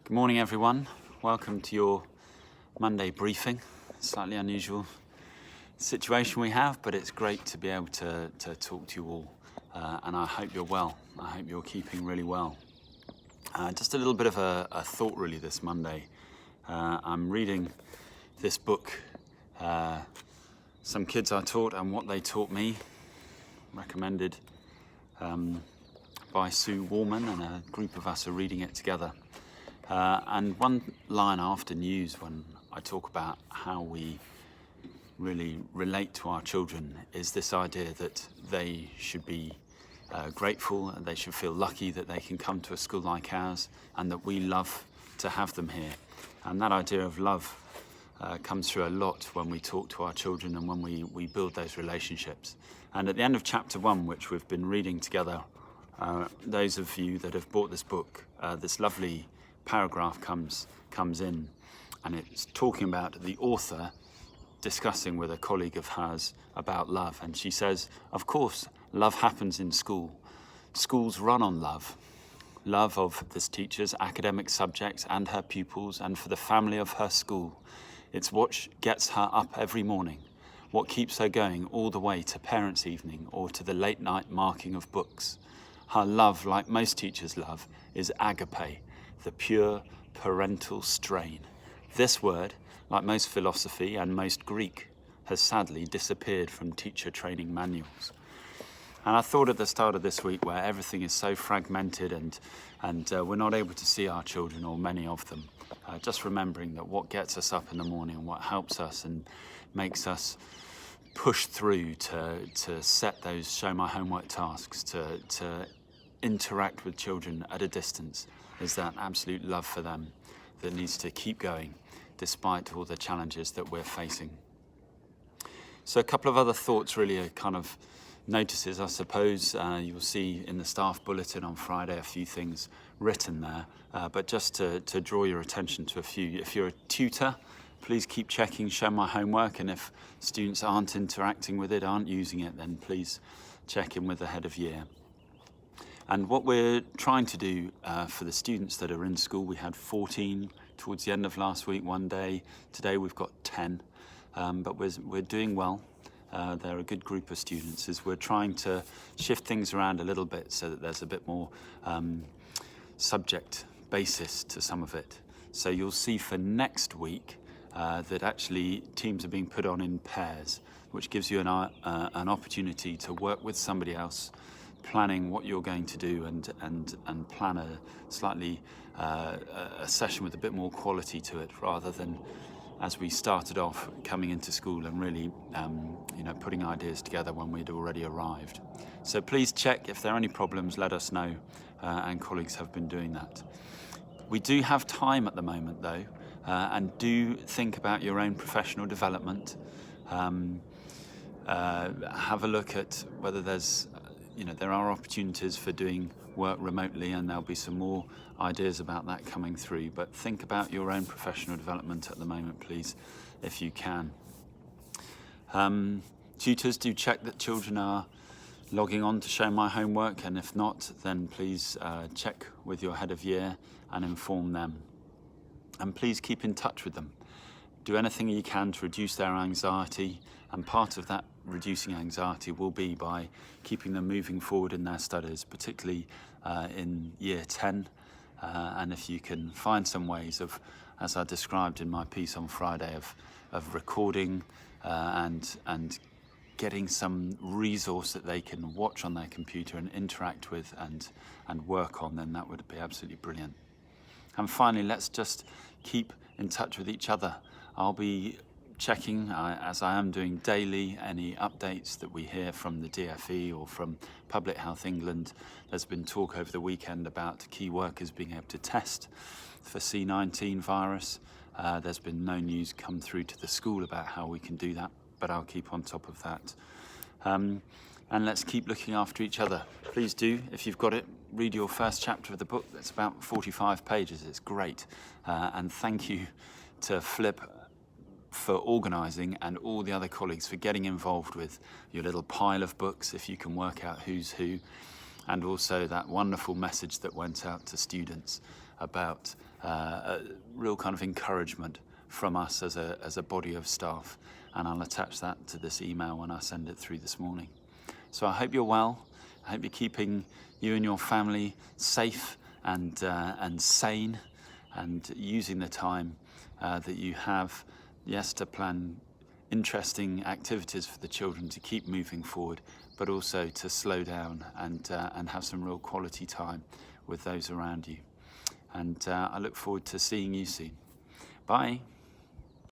Good morning, everyone. Welcome to your Monday briefing. Slightly unusual situation we have, but it's great to be able to talk to you all. And I hope you're well. I hope you're keeping really well. Just a little bit of a thought really this Monday. I'm reading this book, Some Kids I Taught and What They Taught Me, recommended by Sue Warman, and a group of us are reading it together. And one line I often use when I talk about how we really relate to our children is this idea that they should be grateful and they should feel lucky that they can come to a school like ours and that we love to have them here. And that idea of love comes through a lot when we talk to our children and when we build those relationships. And at the end of chapter 1, which we've been reading together, those of you that have bought this book, this lovely paragraph comes in, and it's talking about the author discussing with a colleague of hers about love. And she says, of course, love happens in school. Schools run on love. Love of this teacher's academic subjects and her pupils and for the family of her school. It's what gets her up every morning, what keeps her going all the way to parents' evening or to the late night marking of books. Her love, like most teachers' love, is agape, the pure parental strain. This word, like most philosophy and most Greek, has sadly disappeared from teacher training manuals. And I thought at the start of this week, where everything is so fragmented and we're not able to see our children, or many of them, just remembering that what gets us up in the morning, what helps us and makes us push through to set those show my homework tasks, to interact with children at a distance, is that absolute love for them that needs to keep going despite all the challenges that we're facing. So a couple of other thoughts really are kind of notices, I suppose. You'll see in the staff bulletin on Friday a few things written there, but just to draw your attention to a few. If you're a tutor, please keep checking Show My Homework, and if students aren't interacting with it, aren't using it, then please check in with the head of year. And what we're trying to do for the students that are in school, we had 14 towards the end of last week, one day. Today we've got 10, but we're doing well. They're a good group of students, as we're trying to shift things around a little bit so that there's a bit more subject basis to some of it. So you'll see for next week that actually teams are being put on in pairs, which gives you an opportunity to work with somebody else, planning what you're going to do and plan a slightly a session with a bit more quality to it, rather than as we started off coming into school and really putting ideas together when we'd already arrived. So please check if there are any problems, let us know, and colleagues have been doing that. We do have time at the moment though, and do think about your own professional development. Have a look at whether there's there are opportunities for doing work remotely, and there'll be some more ideas about that coming through. But think about your own professional development at the moment, please, if you can. Tutors, do check that children are logging on to Show My Homework, and if not, then please check with your head of year and inform them. And please keep in touch with them. Do anything you can to reduce their anxiety, and part of that reducing anxiety will be by keeping them moving forward in their studies, particularly in year 10. And if you can find some ways of, as I described in my piece on Friday, of recording and getting some resource that they can watch on their computer and interact with and work on, then that would be absolutely brilliant. And finally, let's just keep in touch with each other. I'll be checking, as I am doing daily, any updates that we hear from the DFE or from Public Health England. There's been talk over the weekend about key workers being able to test for C19 virus. There's been no news come through to the school about how we can do that, but I'll keep on top of that. And let's keep looking after each other. Please do, if you've got it, read your first chapter of the book. That's about 45 pages. It's great. And thank you to Flip for organising, and all the other colleagues for getting involved with your little pile of books, if you can work out who's who. and also that wonderful message that went out to students about a real kind of encouragement from us as a body of staff. And I'll attach that to this email when I send it through this morning. So I hope you're well. I hope you're keeping you and your family safe and sane, and using the time that you have, yes, to plan interesting activities for the children to keep moving forward, but also to slow down and have some real quality time with those around you. And I look forward to seeing you soon. Bye.